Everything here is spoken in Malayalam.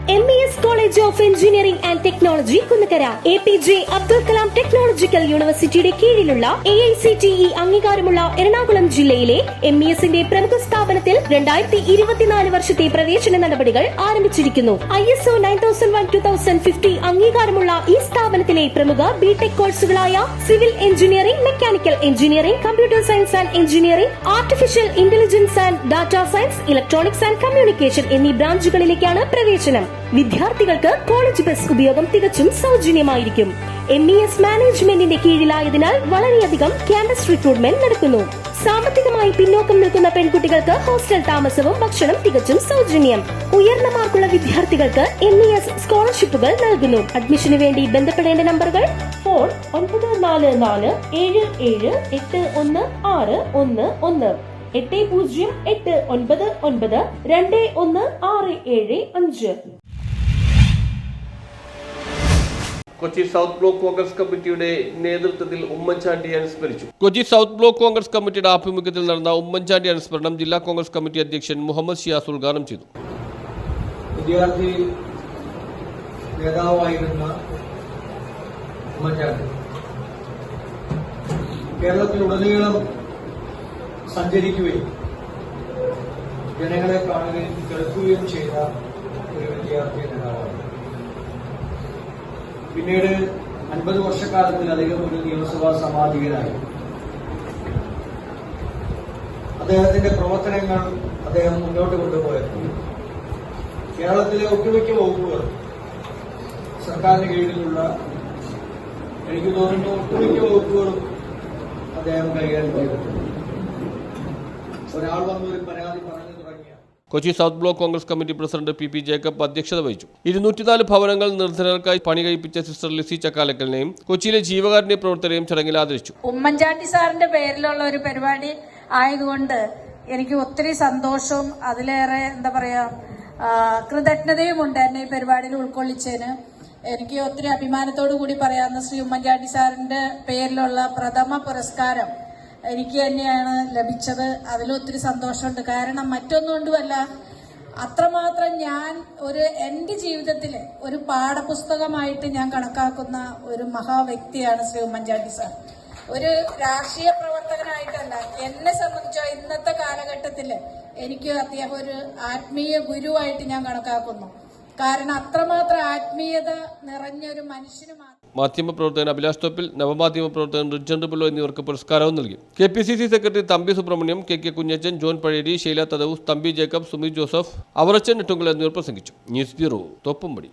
MES College of Engineering and Technology Kunnakkara APJ Abdul Kalam technological യൂണിവേഴ്സിറ്റിയുടെ കീഴിലുള്ള AICTE അംഗീകാരമുള്ള എറണാകുളം ജില്ലയിലെ MESന്റെ പ്രമുഖ സ്ഥാപനത്തിൽ 2024 വർഷത്തെ പ്രവേശന നടപടികൾ ആരംഭിച്ചിരിക്കുന്നു. ISO 9001:2050 അംഗീകാരമുള്ള ഈ സ്ഥാപനത്തിലെ പ്രമുഖ ബിടെക് കോഴ്സുകളായ civil engineering, mechanical engineering, computer science and engineering, artificial intelligence and data science, electronics and communication എന്നീ ബ്രാഞ്ചുകളിലേക്കാണ് പ്രവേശനം. വിദ്യാർത്ഥികൾക്ക് കോളേജ് ബസ് ഉപയോഗം തികച്ചും സൗജന്യമായിരിക്കും. MES മാനേജ്മെന്റിന്റെ കീഴിലായതിനാൽ വളരെയധികം ക്യാമ്പസ് റിക്രൂട്ട്മെന്റ് നടക്കുന്നു. സാമ്പത്തികമായി പിന്നോക്കം നിൽക്കുന്ന പെൺകുട്ടികൾക്ക് ഹോസ്റ്റൽ താമസവും ഭക്ഷണം തികച്ചും സൗജന്യം. ഉയർന്ന മാർക്കുള്ള വിദ്യാർത്ഥികൾക്ക് MES സ്കോളർഷിപ്പുകൾ നൽകുന്നു. അഡ്മിഷന് വേണ്ടി ബന്ധപ്പെടേണ്ട നമ്പറുകൾ: phone 9444781611, 8089921675. Kochi south block Congress കമ്മിറ്റിയുടെ നേതൃത്വത്തിൽ ഉമ്മൻചാണ്ടിയെ അനുസ്മരിച്ചു. കൊച്ചി സൗത്ത് ബ്ലോക്ക് കോൺഗ്രസ് കമ്മിറ്റിയുടെ ആഭിമുഖ്യത്തിൽ നടന്ന ഉമ്മൻചാണ്ടി അനുസ്മരണം ജില്ലാ കോൺഗ്രസ് കമ്മിറ്റി അധ്യക്ഷൻ മുഹമ്മദ് ഷിയാസ് ഉദ്ഘാടനം ചെയ്തു. വിദ്യാർത്ഥി നേതാവായിരുന്ന ഉമ്മൻചാണ്ടി കേരളത്തിലുടനീളം സഞ്ചരിക്കുകയും ജനങ്ങളെ കാണുകയും കേൾക്കുകയും ചെയ്ത ഒരു വിദ്യാർത്ഥി നേതാവാണ്. പിന്നീട് 50 വർഷക്കാലത്തിലധികം ഒരു നിയമസഭാ സമാധികനായി. അദ്ദേഹത്തിന്റെ പ്രവർത്തനങ്ങൾ അദ്ദേഹം മുന്നോട്ട് കൊണ്ടുപോയപ്പോൾ കേരളത്തിലെ ഒട്ടുമിക്ക വകുപ്പുകൾ സർക്കാരിന് കീഴിലുള്ള, എനിക്ക് തോന്നുന്നു ഒട്ടുമിക്ക വകുപ്പുകളും അദ്ദേഹം കൈകാര്യം ചെയ്തിട്ടുണ്ട്. ഒരാൾ വന്നൊരു പരാതി പറഞ്ഞു തുടങ്ങിയ Kochi south block Congress committee president PP Jacob അധ്യക്ഷത വഹിച്ചു. 204 ഭവനങ്ങൾ നിർധനർക്കായി പണി കഴിപ്പിച്ച സിസ്റ്റർ ലിസി ചക്കാലക്കലിനെയും കൊച്ചിയിലെ ജീവകാരുണ്യ പ്രവർത്തകരെയും ചടങ്ങിൽ ആദരിച്ചു. ഉമ്മൻചാണ്ടി സാറിന്റെ പേരിലുള്ള ഒരു പരിപാടി ആയതുകൊണ്ട് എനിക്ക് ഒത്തിരി സന്തോഷവും അതിലേറെ കൃതജ്ഞതയുമുണ്ട് എന്നെ ഈ പരിപാടിയിൽ ഉൾക്കൊള്ളിച്ചതിന്. എനിക്ക് ഒത്തിരി അഭിമാനത്തോടു കൂടി പറയാവുന്ന ശ്രീ ഉമ്മൻചാണ്ടി സാറിന്റെ പേരിലുള്ള പ്രഥമ പുരസ്കാരം എനിക്ക് തന്നെയാണ് ലഭിച്ചത്. അതിലൊത്തിരി സന്തോഷമുണ്ട്. കാരണം മറ്റൊന്നും കൊണ്ടുമല്ല, അത്രമാത്രം ഞാൻ എൻ്റെ ജീവിതത്തിൽ ഒരു പാഠപുസ്തകമായിട്ട് ഞാൻ കണക്കാക്കുന്ന ഒരു മഹാവ്യക്തിയാണ് ശ്രീ ഉമ്മൻചാണ്ടി സാർ. ഒരു രാഷ്ട്രീയ പ്രവർത്തകനായിട്ടല്ല, എന്നെ സംബന്ധിച്ചോ ഇന്നത്തെ കാലഘട്ടത്തിൽ എനിക്ക് അദ്ദേഹം ഒരു ആത്മീയ ഗുരുവായിട്ട് ഞാൻ കണക്കാക്കുന്നു. കാരണം അത്രമാത്രം ആത്മീയത നിറഞ്ഞൊരു മനുഷ്യന് മാധ്യമപ്രവർത്തകൻ അഭിലാഷ് തോപ്പിൽ, നവമാധ്യമ പ്രവർത്തകൻ റിജൻ പിള്ളോ എന്നിവർക്ക് പുരസ്കാരവും നൽകി. KPCC secretary Thampi Subrahmanyam, KK Kunjachan, John Pazheri, Shaila Thaddeus, Thampi Jacob, Sumi Joseph, Avarachan Nettunkal എന്നിവർ പ്രസംഗിച്ചു. News bureau, Thoppumpady.